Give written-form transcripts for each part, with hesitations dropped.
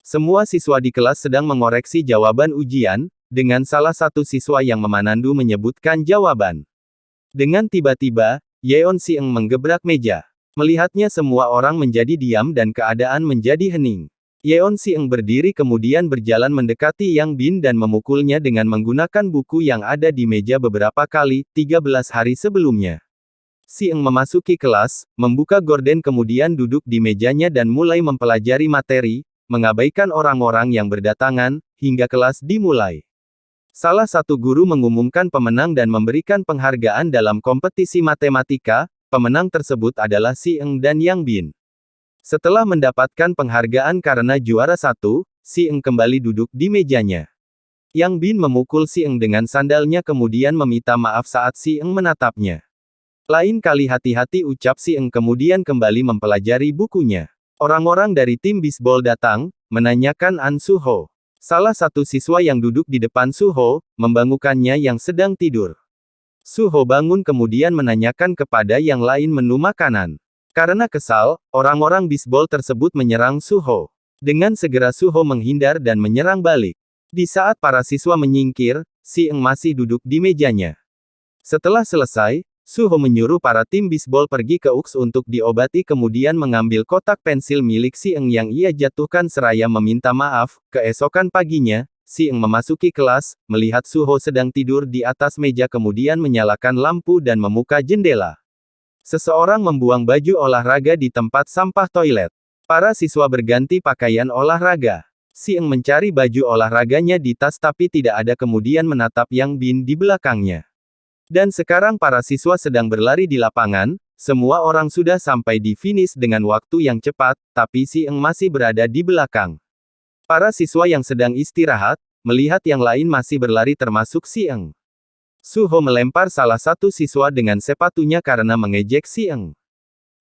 Semua siswa di kelas sedang mengoreksi jawaban ujian, dengan salah satu siswa yang memanandu menyebutkan jawaban. Dengan tiba-tiba, Yeon Si-eng menggebrak meja. Melihatnya semua orang menjadi diam dan keadaan menjadi hening. Yeon Si-eng berdiri kemudian berjalan mendekati Yang Bin dan memukulnya dengan menggunakan buku yang ada di meja beberapa kali, 13 hari sebelumnya. Si-eng memasuki kelas, membuka gorden kemudian duduk di mejanya dan mulai mempelajari materi, mengabaikan orang-orang yang berdatangan, hingga kelas dimulai. Salah satu guru mengumumkan pemenang dan memberikan penghargaan dalam kompetisi matematika. Pemenang tersebut adalah Si-eng dan Yang Bin. Setelah mendapatkan penghargaan karena juara satu, Si-eng kembali duduk di mejanya. Yang Bin memukul Si-eng dengan sandalnya kemudian meminta maaf saat Si-eng menatapnya. Lain kali hati-hati, ucap Si-eng kemudian kembali mempelajari bukunya. Orang-orang dari tim bisbol datang, menanyakan An Suho. Salah satu siswa yang duduk di depan Suho, membangunkannya yang sedang tidur. Suho bangun kemudian menanyakan kepada yang lain menu makanan. Karena kesal, orang-orang bisbol tersebut menyerang Suho. Dengan segera Suho menghindar dan menyerang balik. Di saat para siswa menyingkir, Si-eng masih duduk di mejanya. Setelah selesai, Suho menyuruh para tim bisbol pergi ke UKS untuk diobati kemudian mengambil kotak pensil milik Si-eng yang ia jatuhkan seraya meminta maaf. Keesokan paginya, Si-eng memasuki kelas, melihat Suho sedang tidur di atas meja kemudian menyalakan lampu dan membuka jendela. Seseorang membuang baju olahraga di tempat sampah toilet. Para siswa berganti pakaian olahraga. Si-eng mencari baju olahraganya di tas tapi tidak ada kemudian menatap Yang Bin di belakangnya. Dan sekarang para siswa sedang berlari di lapangan, semua orang sudah sampai di finish dengan waktu yang cepat, tapi Si-eng masih berada di belakang. Para siswa yang sedang istirahat, melihat yang lain masih berlari termasuk Si-eng. Suho melempar salah satu siswa dengan sepatunya karena mengejek Si-eng.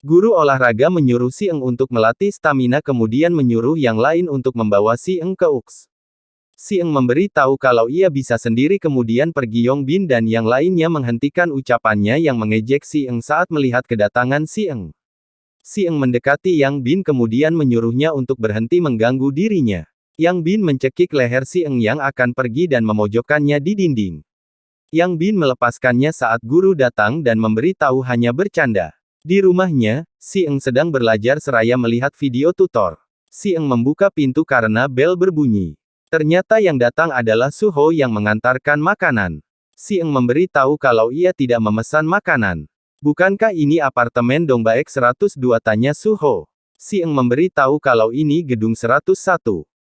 Guru olahraga menyuruh Si-eng untuk melatih stamina kemudian menyuruh yang lain untuk membawa Si-eng ke UKS. Si-eng memberi tahu kalau ia bisa sendiri kemudian pergi. Yong Bin dan yang lainnya menghentikan ucapannya yang mengejek Si-eng saat melihat kedatangan Si-eng. Si-eng mendekati Yang Bin kemudian menyuruhnya untuk berhenti mengganggu dirinya. Yang Bin mencekik leher Si-eng yang akan pergi dan memojokkannya di dinding. Yang Bin melepaskannya saat guru datang dan memberi tahu hanya bercanda. Di rumahnya, Si-eng sedang belajar seraya melihat video tutor. Si-eng membuka pintu karena bel berbunyi. Ternyata yang datang adalah Suho yang mengantarkan makanan. Si-eng memberi tahu kalau ia tidak memesan makanan. Bukankah ini apartemen Dongbaek 102? Tanya Suho. Si-eng memberi tahu kalau ini gedung 101.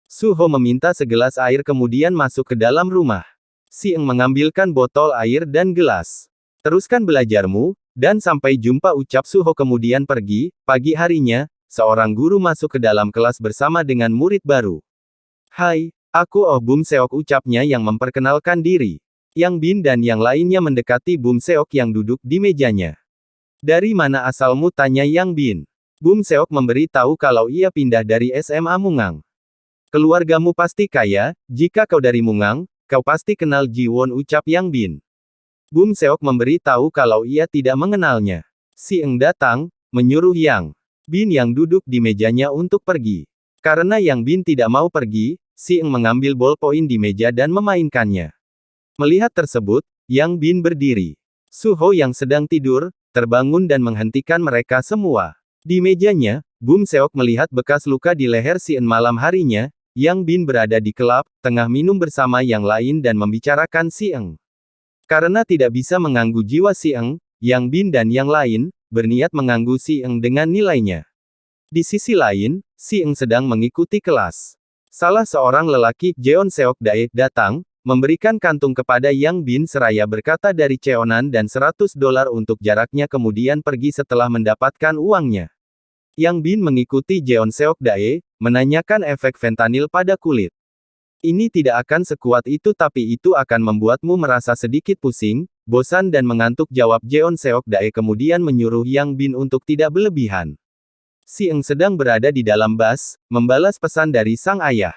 Suho meminta segelas air kemudian masuk ke dalam rumah. Si-eng mengambilkan botol air dan gelas. Teruskan belajarmu, dan sampai jumpa, ucap Suho kemudian pergi. Pagi harinya, seorang guru masuk ke dalam kelas bersama dengan murid baru. Hai, aku Oh Bum Seok, ucapnya yang memperkenalkan diri. Yang Bin dan yang lainnya mendekati Bum Seok yang duduk di mejanya. Dari mana asalmu? Tanya Yang Bin. Bum Seok memberi tahu kalau ia pindah dari SMA Mungang. Keluargamu pasti kaya, jika kau dari Mungang, kau pasti kenal Ji Won, ucap Yang Bin. Bum Seok memberi tahu kalau ia tidak mengenalnya. Si-eng datang, menyuruh Yang Bin yang duduk di mejanya untuk pergi. Karena Yang Bin tidak mau pergi, Si-eng mengambil bolpoin di meja dan memainkannya. Melihat tersebut, Yang Bin berdiri. Suho yang sedang tidur, terbangun dan menghentikan mereka semua. Di mejanya, Bum Seok melihat bekas luka di leher Si-eng. Malam harinya, Yang Bin berada di klub, tengah minum bersama yang lain dan membicarakan Si-eng. Karena tidak bisa mengganggu jiwa Si-eng, Yang Bin dan yang lain, berniat mengganggu Si-eng dengan nilainya. Di sisi lain, Si-eng sedang mengikuti kelas. Salah seorang lelaki, Jeon Seok Dae, datang, memberikan kantung kepada Yang Bin seraya berkata dari Cheonan dan $100 untuk jaraknya kemudian pergi setelah mendapatkan uangnya. Yang Bin mengikuti Jeon Seok Dae, menanyakan efek fentanil pada kulit. Ini tidak akan sekuat itu tapi itu akan membuatmu merasa sedikit pusing, bosan dan mengantuk, jawab Jeon Seok Dae kemudian menyuruh Yang Bin untuk tidak berlebihan. Si-eng sedang berada di dalam bus, membalas pesan dari sang ayah.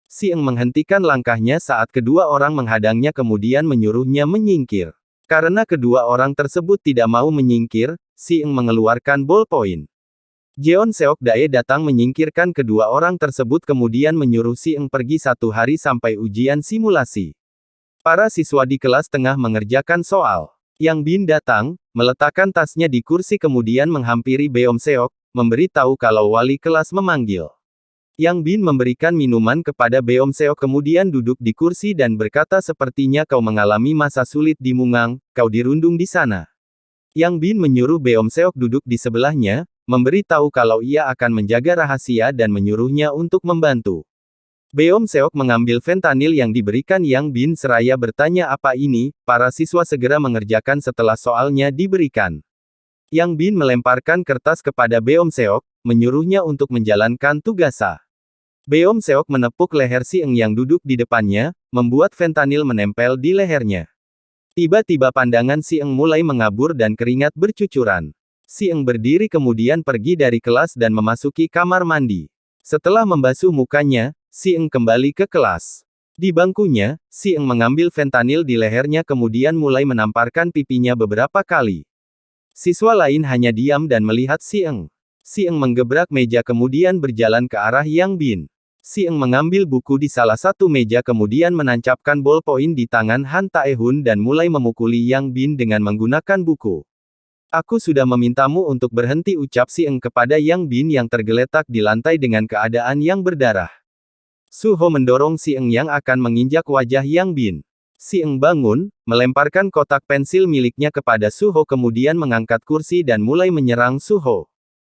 Si-eng menghentikan langkahnya saat kedua orang menghadangnya kemudian menyuruhnya menyingkir. Karena kedua orang tersebut tidak mau menyingkir, Si-eng mengeluarkan bolpoin. Jeon Seok Dae datang menyingkirkan kedua orang tersebut kemudian menyuruh Si Eng pergi 1 hari sampai ujian simulasi. Para siswa di kelas tengah mengerjakan soal. Yang Bin datang, meletakkan tasnya di kursi kemudian menghampiri Beom Seok, memberitahu kalau wali kelas memanggil. Yang Bin memberikan minuman kepada Beom Seok kemudian duduk di kursi dan berkata sepertinya kau mengalami masa sulit di Mungang, kau dirundung di sana. Yang Bin menyuruh Beom Seok duduk di sebelahnya, memberitahu kalau ia akan menjaga rahasia dan menyuruhnya untuk membantu. Beom Seok mengambil fentanil yang diberikan Yang Bin seraya bertanya apa ini, para siswa segera mengerjakan setelah soalnya diberikan. Yang Bin melemparkan kertas kepada Beom Seok, menyuruhnya untuk menjalankan tugasnya. Beom Seok menepuk leher Si Eng yang duduk di depannya, membuat fentanil menempel di lehernya. Tiba-tiba pandangan Si Eng mulai mengabur dan keringat bercucuran. Si Eng berdiri kemudian pergi dari kelas dan memasuki kamar mandi. Setelah membasuh mukanya, Si Eng kembali ke kelas. Di bangkunya, Si Eng mengambil fentanil di lehernya kemudian mulai menamparkan pipinya beberapa kali. Siswa lain hanya diam dan melihat Si Eng. Si Eng menggebrak meja kemudian berjalan ke arah Yang Bin. Si Eng mengambil buku di salah satu meja kemudian menancapkan bolpoin di tangan Han Tae-hun dan mulai memukuli Yang Bin dengan menggunakan buku. Aku sudah memintamu untuk berhenti, ucap Si Eng kepada Yang Bin yang tergeletak di lantai dengan keadaan yang berdarah. Suho mendorong Si Eng yang akan menginjak wajah Yang Bin. Si Eng bangun, melemparkan kotak pensil miliknya kepada Suho kemudian mengangkat kursi dan mulai menyerang Suho.